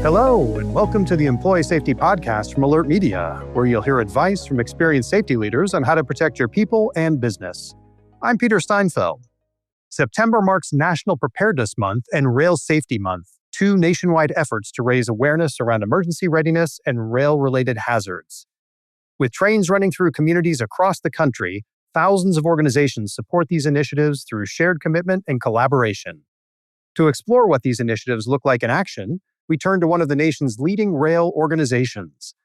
Hello, and welcome to the Employee Safety Podcast from Alert Media, where you'll hear advice from experienced safety leaders on how to protect your people and business. I'm Peter Steinfeld. September marks National Preparedness Month and Rail Safety Month, two nationwide efforts to raise awareness around emergency readiness and rail-related hazards. With trains running through communities across the country, thousands of organizations support these initiatives through shared commitment and collaboration. To explore what these initiatives look like in action, we turn to one of the nation's leading rail organizations.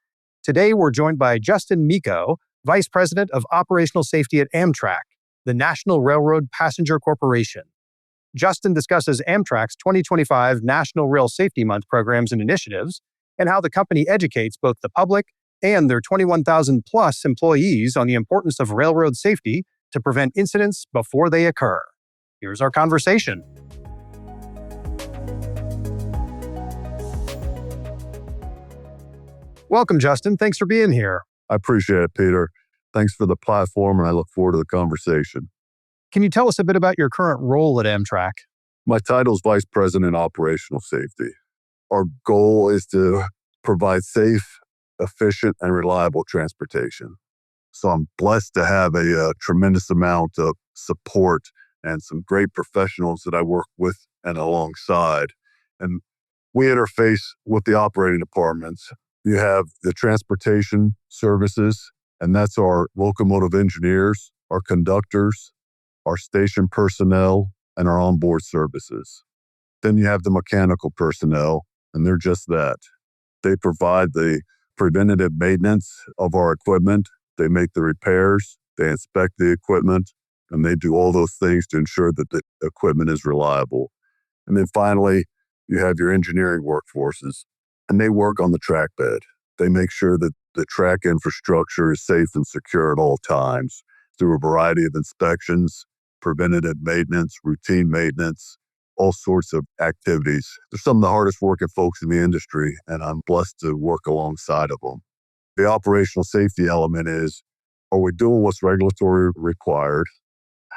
Today, we're joined by Justin Miko, Vice President of Operational Safety at Amtrak, the National Railroad Passenger Corporation. Justin discusses Amtrak's 2025 National Rail Safety Month programs and initiatives, and how the company educates both the public and their 21,000-plus employees on the importance of railroad safety to prevent incidents before they occur. Here's our conversation. Welcome, Justin. Thanks for being here. I appreciate it, Peter. Thanks for the platform, and I look forward to the conversation. Can you tell us a bit about your current role at Amtrak? My title is Vice President Operational Safety. Our goal is to provide safe, efficient, and reliable transportation. So I'm blessed to have a tremendous amount of support and some great professionals that I work with and alongside. And we interface with the operating departments. You have the transportation services, and that's our locomotive engineers, our conductors, our station personnel, and our onboard services. Then you have the mechanical personnel, and they're just that. They provide the preventative maintenance of our equipment. They make the repairs, they inspect the equipment, and they do all those things to ensure that the equipment is reliable. And then finally, you have your engineering workforces. And they work on the track bed. They make sure that the track infrastructure is safe and secure at all times through a variety of inspections, preventative maintenance, routine maintenance, all sorts of activities. They're some of the hardest working folks in the industry, and I'm blessed to work alongside of them. The operational safety element is, are we doing what's regulatory required?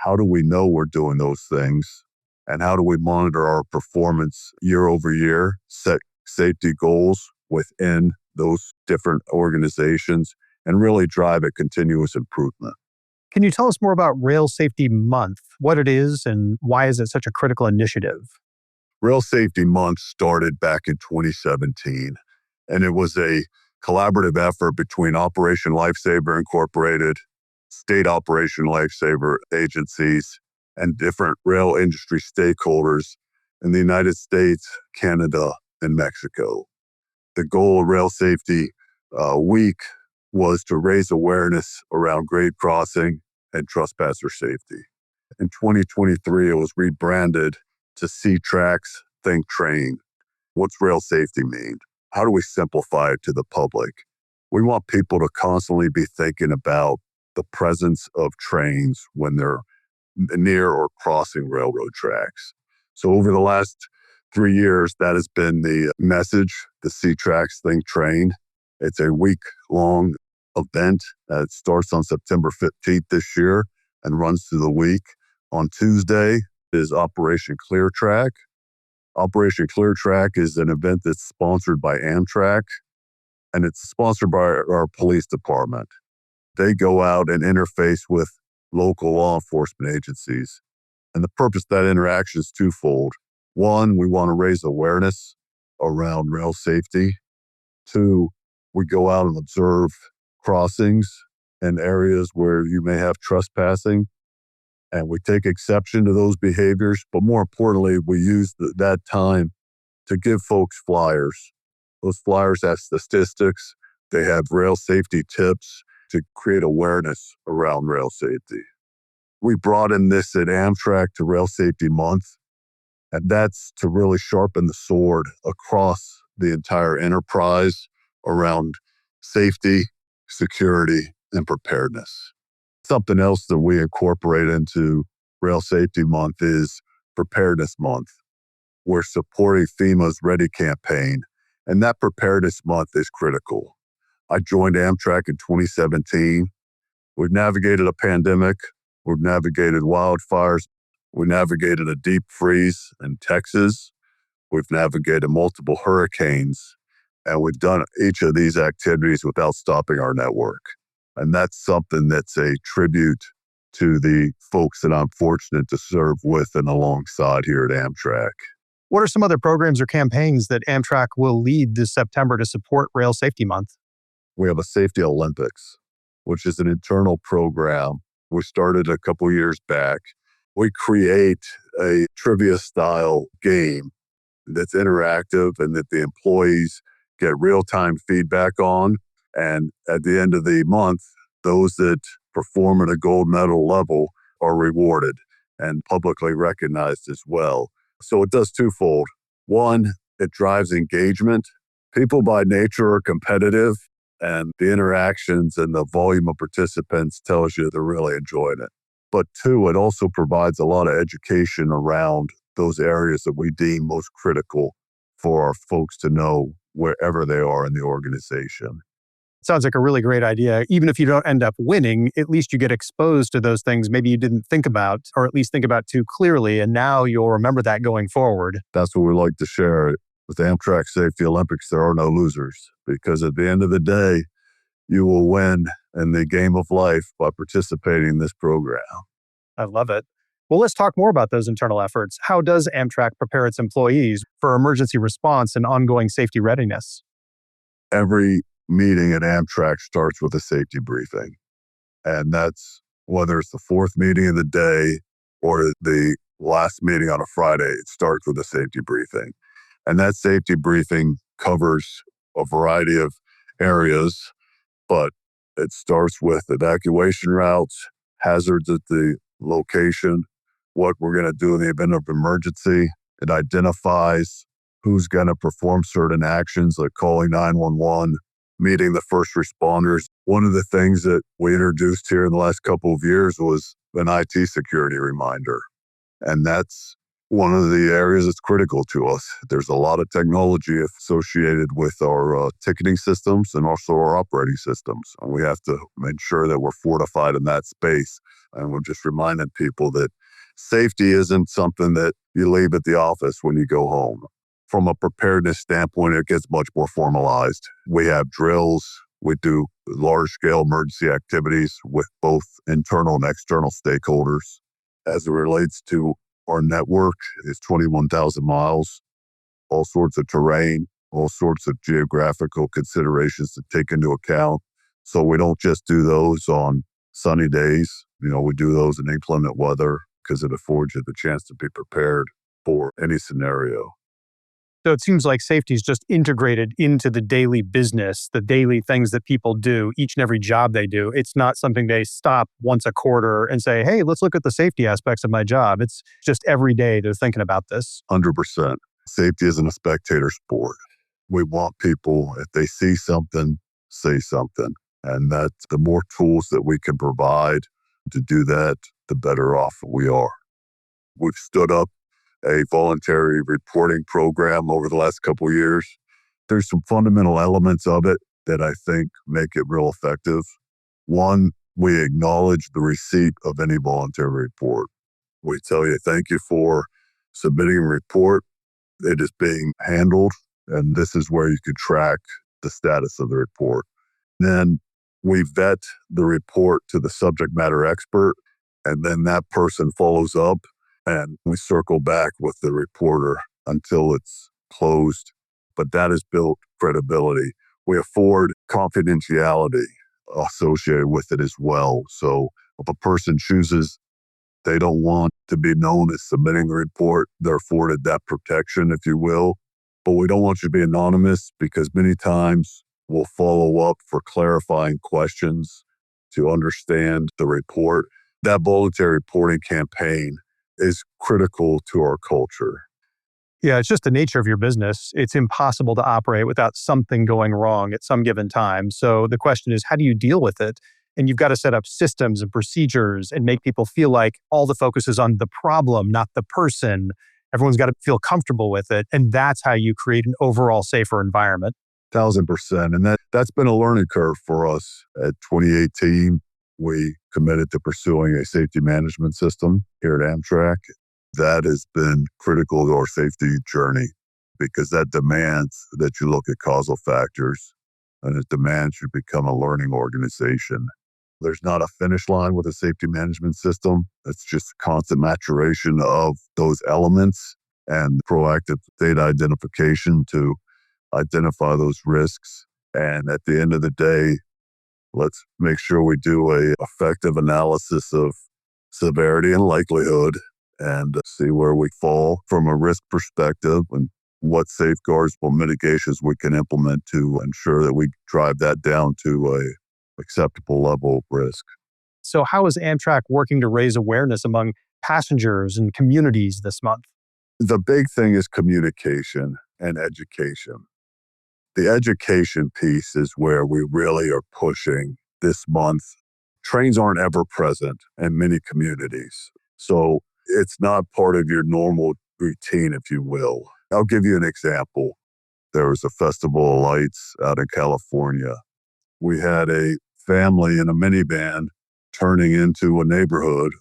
How do we know we're doing those things? And how do we monitor our performance year over year, set safety goals within those different organizations, and really drive a continuous improvement? Can you tell us more about Rail Safety Month, what it is, and why is it such a critical initiative? Rail Safety Month started back in 2017, and it was a collaborative effort between Operation Lifesaver Incorporated, state Operation Lifesaver agencies, and different rail industry stakeholders in the United States, Canada, and Mexico. The goal of Rail Safety Week was to raise awareness around grade crossing and trespasser safety. In 2023, it was rebranded to See Tracks, Think Train. What's rail safety mean? How do we simplify it to the public? We want people to constantly be thinking about the presence of trains when they're near or crossing railroad tracks. So over the last 3 years, that has been the message, the See Tracks, Think Train. It's a week-long event. It starts on September 15th this year and runs through the week. On Tuesday is Operation Clear Track. Operation Clear Track is an event that's sponsored by Amtrak, and it's sponsored by our police department. They go out and interface with local law enforcement agencies. And the purpose of that interaction is twofold. One, we want to raise awareness around rail safety. Two, we go out and observe crossings in areas where you may have trespassing, and we take exception to those behaviors. But more importantly, we use that time to give folks flyers. Those flyers have statistics. They have rail safety tips to create awareness around rail safety. We brought in this at Amtrak to Rail Safety Month. And that's to really sharpen the sword across the entire enterprise around safety, security, and preparedness. Something else that we incorporate into Rail Safety Month is Preparedness Month. We're supporting FEMA's Ready campaign, and that Preparedness Month is critical. I joined Amtrak in 2017. We've navigated a pandemic. We've navigated wildfires. We navigated a deep freeze in Texas. We've navigated multiple hurricanes, and we've done each of these activities without stopping our network. And that's something that's a tribute to the folks that I'm fortunate to serve with and alongside here at Amtrak. What are some other programs or campaigns that Amtrak will lead this September to support Rail Safety Month? We have a Safety Olympics, which is an internal program we started a couple years back. We create a trivia-style game that's interactive and that the employees get real-time feedback on. And at the end of the month, those that perform at a gold medal level are rewarded and publicly recognized as well. So it does twofold. One, it drives engagement. People by nature are competitive, and the interactions and the volume of participants tells you they're really enjoying it. But two, it also provides a lot of education around those areas that we deem most critical for our folks to know wherever they are in the organization. Sounds like a really great idea. Even if you don't end up winning, at least you get exposed to those things maybe you didn't think about, or at least think about too clearly. And now you'll remember that going forward. That's what we like to share. With the Amtrak Safety Olympics, there are no losers, because at the end of the day, you will win in the game of life by participating in this program. I love it. Well, let's talk more about those internal efforts. How does Amtrak prepare its employees for emergency response and ongoing safety readiness? Every meeting at Amtrak starts with a safety briefing. And that's whether it's the fourth meeting of the day or the last meeting on a Friday, it starts with a safety briefing. And that safety briefing covers a variety of areas, but it starts with evacuation routes, hazards at the location, what we're going to do in the event of emergency. It identifies who's going to perform certain actions like calling 911, meeting the first responders. One of the things that we introduced here in the last couple of years was an IT security reminder. And that's one of the areas that's critical to us. There's a lot of technology associated with our ticketing systems and also our operating systems. And we have to make sure that we're fortified in that space. And we're just reminding people that safety isn't something that you leave at the office when you go home. From a preparedness standpoint, it gets much more formalized. We have drills. We do large-scale emergency activities with both internal and external stakeholders. As it relates to our network, it's 21,000 miles, all sorts of terrain, all sorts of geographical considerations to take into account. So we don't just do those on sunny days. We do those in inclement weather because it affords you the chance to be prepared for any scenario. So it seems like safety is just integrated into the daily business, the daily things that people do, each and every job they do. It's not something they stop once a quarter and say, hey, let's look at the safety aspects of my job. It's just every day they're thinking about this. 100%. Safety isn't a spectator sport. We want people, if they see something, say something. And that the more tools that we can provide to do that, the better off we are. We've stood up a voluntary reporting program over the last couple of years. There's some fundamental elements of it that I think make it real effective. One, we acknowledge the receipt of any voluntary report. We tell you, thank you for submitting a report. It is being handled, and this is where you can track the status of the report. Then we vet the report to the subject matter expert, and then that person follows up, and we circle back with the reporter until it's closed. But that has built credibility. We afford confidentiality associated with it as well. So if a person chooses they don't want to be known as submitting the report, they're afforded that protection, if you will. But we don't want you to be anonymous, because many times we'll follow up for clarifying questions to understand the report. That voluntary reporting campaign is critical to our culture. Yeah, it's just the nature of your business. It's impossible to operate without something going wrong at some given time. So the question is, how do you deal with it? And you've got to set up systems and procedures and make people feel like all the focus is on the problem, not the person. Everyone's got to feel comfortable with it. And that's how you create an overall safer environment. 1,000%. And that's been a learning curve for us. At 2018, we committed to pursuing a safety management system here at Amtrak. That has been critical to our safety journey. because that demands that you look at causal factors, and it demands you become a learning organization. There's not a finish line with a safety management system. It's just constant maturation of those elements and proactive data identification to identify those risks. And at the end of the day, let's make sure we do a effective analysis of severity and likelihood and see where we fall from a risk perspective and what safeguards or mitigations we can implement to ensure that we drive that down to a acceptable level of risk. So, how is Amtrak working to raise awareness among passengers and communities this month? The big thing is communication and education. The education piece is where we really are pushing this month. Trains aren't ever present in many communities. So it's not part of your normal routine, if you will. I'll give you an example. There was a Festival of Lights out in California. We had a family in a minivan turning into a neighborhood.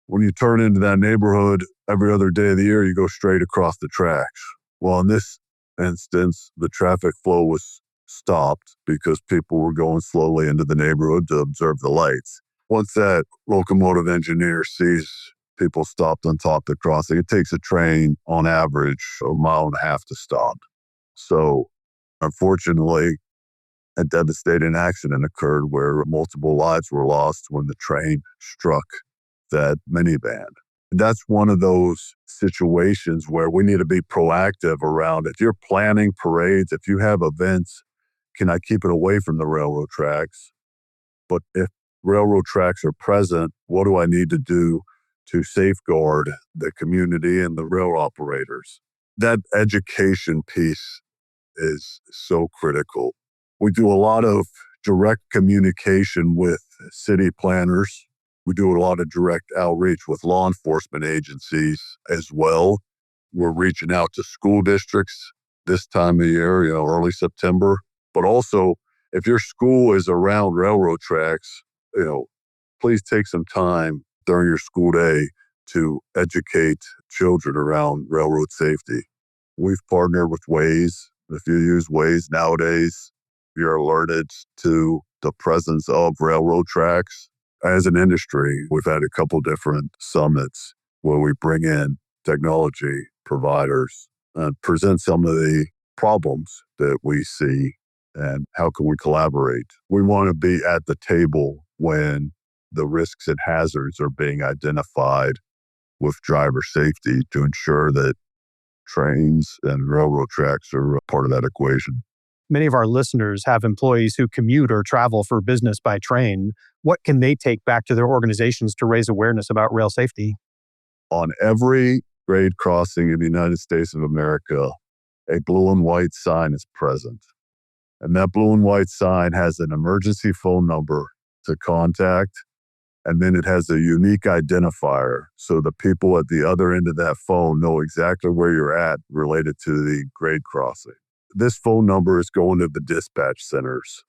When you turn into that neighborhood every other day of the year, you go straight across the tracks. Well, in this instance, the traffic flow was stopped because people were going slowly into the neighborhood to observe the lights. Once that locomotive engineer sees people stopped on top of the crossing, it takes a train on average a mile and a half to stop. So unfortunately, a devastating accident occurred where multiple lives were lost when the train struck that minivan. That's one of those situations where we need to be proactive around. If you're planning parades, if you have events, can I keep it away from the railroad tracks? But if railroad tracks are present, what do I need to do to safeguard the community and the rail operators? That education piece is so critical. We do a lot of direct communication with city planners. We do a lot of direct outreach with law enforcement agencies as well. We're reaching out to school districts this time of year, early September. But also, if your school is around railroad tracks, please take some time during your school day to educate children around railroad safety. We've partnered with Waze. If you use Waze nowadays, you're alerted to the presence of railroad tracks. As an industry, we've had a couple different summits where we bring in technology providers and present some of the problems that we see and how can we collaborate. We want to be at the table when the risks and hazards are being identified with driver safety to ensure that trains and railroad tracks are a part of that equation. Many of our listeners have employees who commute or travel for business by train. What can they take back to their organizations to raise awareness about rail safety? On every grade crossing in the United States of America, a blue and white sign is present. And that blue and white sign has an emergency phone number to contact, and then it has a unique identifier. So the people at the other end of that phone know exactly where you're at related to the grade crossing. This phone number is going to the dispatch centers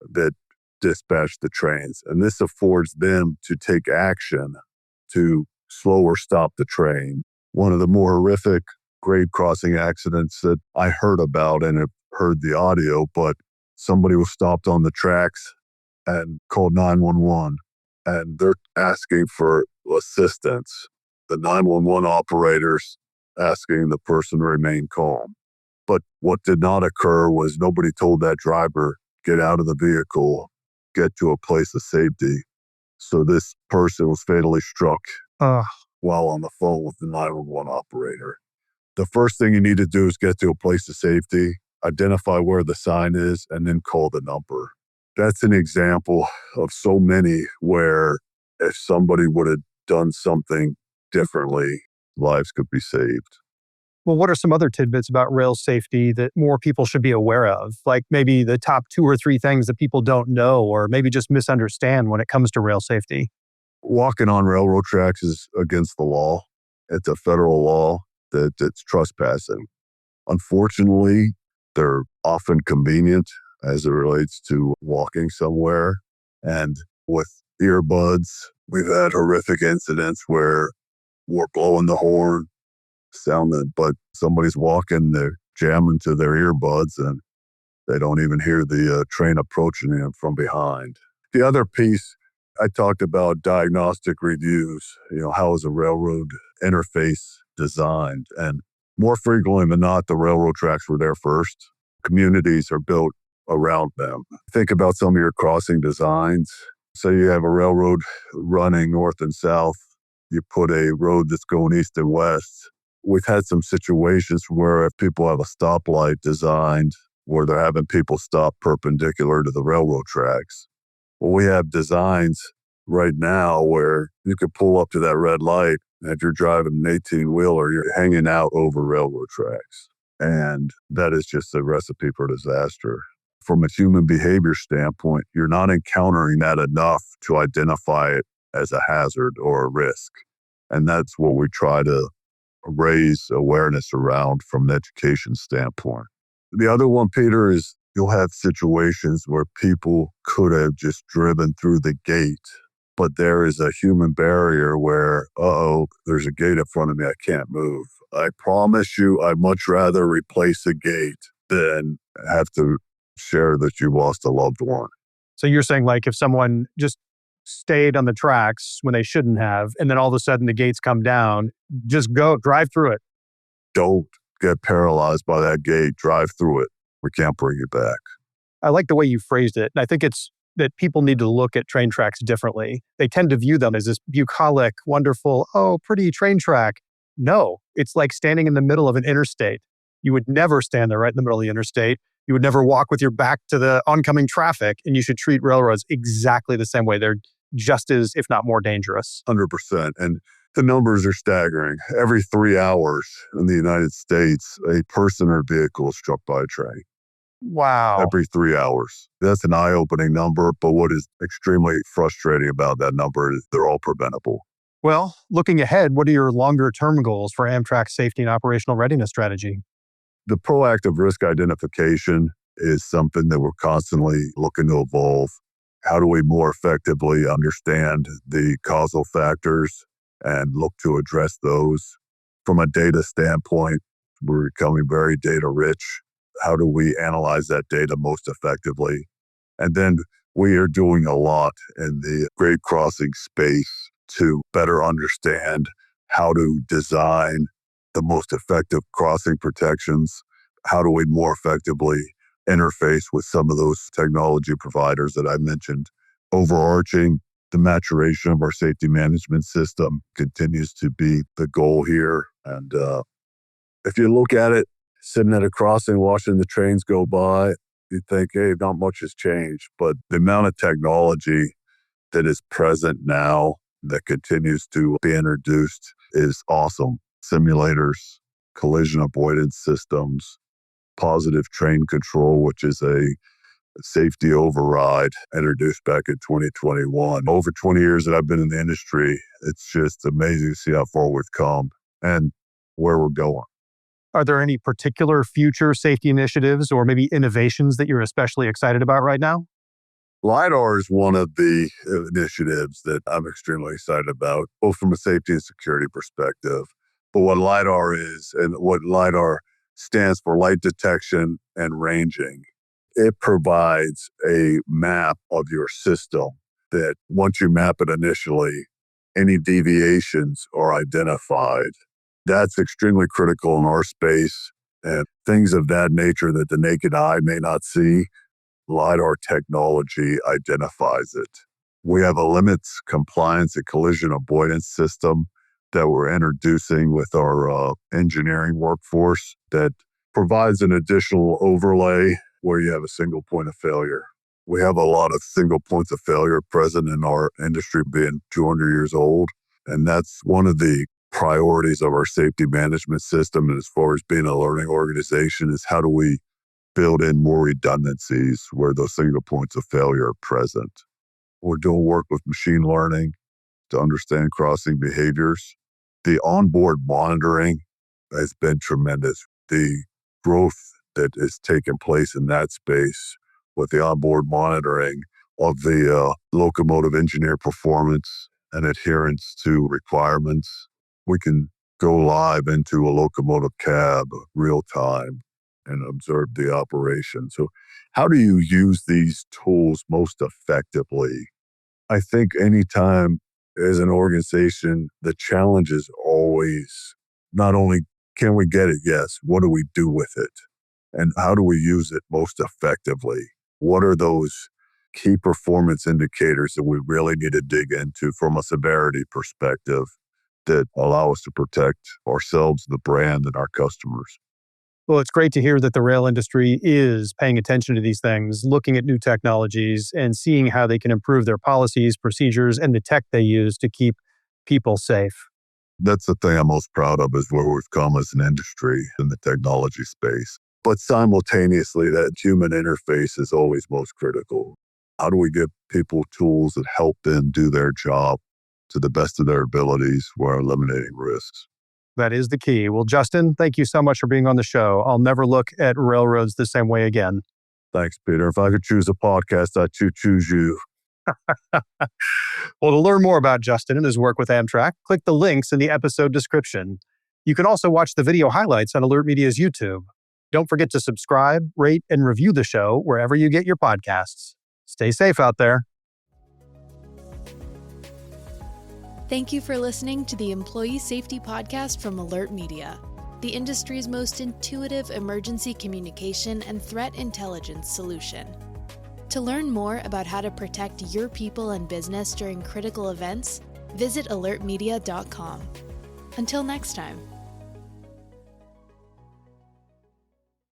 that dispatch the trains. And this affords them to take action to slow or stop the train. One of the more horrific grade crossing accidents that I heard about and have heard the audio, but somebody was stopped on the tracks and called 911 and they're asking for assistance. The 911 operators asking the person to remain calm. But what did not occur was nobody told that driver, get out of the vehicle, get to a place of safety. So this person was fatally struck while on the phone with the 911 operator. The first thing you need to do is get to a place of safety, identify where the sign is, and then call the number. That's an example of so many where if somebody would have done something differently, lives could be saved. Well, what are some other tidbits about rail safety that more people should be aware of? Like maybe the top 2 or 3 things that people don't know or maybe just misunderstand when it comes to rail safety. Walking on railroad tracks is against the law. It's a federal law that it's trespassing. Unfortunately, they're often convenient as it relates to walking somewhere. And with earbuds, we've had horrific incidents where we're blowing the horn, sounding, but somebody's walking, they're jam into their earbuds and they don't even hear the train approaching them from behind. The other piece, I talked about diagnostic reviews. How is a railroad interface designed? And more frequently than not, the railroad tracks were there first. Communities are built around them. Think about some of your crossing designs. Say you have a railroad running north and south. You put a road that's going east and west. We've had some situations where if people have a stoplight designed where they're having people stop perpendicular to the railroad tracks. Well, we have designs right now where you could pull up to that red light and if you're driving an 18-wheeler, you're hanging out over railroad tracks. And that is just a recipe for disaster. From a human behavior standpoint, you're not encountering that enough to identify it as a hazard or a risk. And that's what we try to raise awareness around from an education standpoint. The other one, Peter, is you'll have situations where people could have just driven through the gate, but there is a human barrier where, there's a gate in front of me, I can't move. I promise you, I'd much rather replace a gate than have to share that you lost a loved one. So you're saying like if someone just stayed on the tracks when they shouldn't have, and then all of a sudden the gates come down, just drive through it. Don't get paralyzed by that gate, drive through it. We can't bring you back. I like the way you phrased it. And I think it's that people need to look at train tracks differently. They tend to view them as this bucolic, wonderful, pretty train track. No, it's like standing in the middle of an interstate. You would never stand there right in the middle of the interstate. You would never walk with your back to the oncoming traffic, and you should treat railroads exactly the same way. They're just as, if not more dangerous. 100%. And the numbers are staggering. Every 3 hours in the United States, a person or vehicle is struck by a train. Wow. Every 3 hours. That's an eye-opening number, but what is extremely frustrating about that number is they're all preventable. Well, looking ahead, what are your longer-term goals for Amtrak's safety and operational readiness strategy? The proactive risk identification is something that we're constantly looking to evolve. How do we more effectively understand the causal factors and look to address those? From a data standpoint, we're becoming very data rich. How do we analyze that data most effectively? And then we are doing a lot in the grade crossing space to better understand how to design the most effective crossing protections. How do we more effectively interface with some of those technology providers that I mentioned? Overarching, the maturation of our safety management system continues to be the goal here. And if you look at it, sitting at a crossing, watching the trains go by, you think, hey, not much has changed. But the amount of technology that is present now that continues to be introduced is awesome. Simulators, collision avoidance systems, positive train control, which is a safety override introduced back in 2021. Over 20 years that I've been in the industry, it's just amazing to see how far we've come and where we're going. Are there any particular future safety initiatives or maybe innovations that you're especially excited about right now? LiDAR is one of the initiatives that I'm extremely excited about, both from a safety and security perspective. But what LiDAR is and what LiDAR stands for, light detection and ranging, it provides a map of your system that once you map it initially, any deviations are identified. That's extremely critical in our space, and things of that nature that the naked eye may not see, LiDAR technology identifies it. We have a limits, compliance, and collision avoidance system that we're introducing with our engineering workforce that provides an additional overlay where you have a single point of failure. We have a lot of single points of failure present in our industry, being 200 years old. And that's one of the priorities of our safety management system. And as far as being a learning organization, is how do we build in more redundancies where those single points of failure are present. We're doing work with machine learning to understand crossing behaviors. The onboard monitoring has been tremendous. The growth that is taking place in that space with the onboard monitoring of the locomotive engineer performance and adherence to requirements. We can go live into a locomotive cab real time and observe the operation. So how do you use these tools most effectively? I think anytime as an organization, the challenge is always not only can we get it, yes, what do we do with it? And how do we use it most effectively? What are those key performance indicators that we really need to dig into from a severity perspective that allow us to protect ourselves, the brand, and our customers? Well, it's great to hear that the rail industry is paying attention to these things, looking at new technologies and seeing how they can improve their policies, procedures, and the tech they use to keep people safe. That's the thing I'm most proud of is where we've come as an industry in the technology space. But simultaneously, that human interface is always most critical. How do we give people tools that help them do their job to the best of their abilities while eliminating risks? That is the key. Well, Justin, thank you so much for being on the show. I'll never look at railroads the same way again. Thanks, Peter. If I could choose a podcast, I'd choose you. Well, to learn more about Justin and his work with Amtrak, click the links in the episode description. You can also watch the video highlights on Alert Media's YouTube. Don't forget to subscribe, rate, and review the show wherever you get your podcasts. Stay safe out there. Thank you for listening to the Employee Safety Podcast from Alert Media, the industry's most intuitive emergency communication and threat intelligence solution. To learn more about how to protect your people and business during critical events, visit alertmedia.com. Until next time.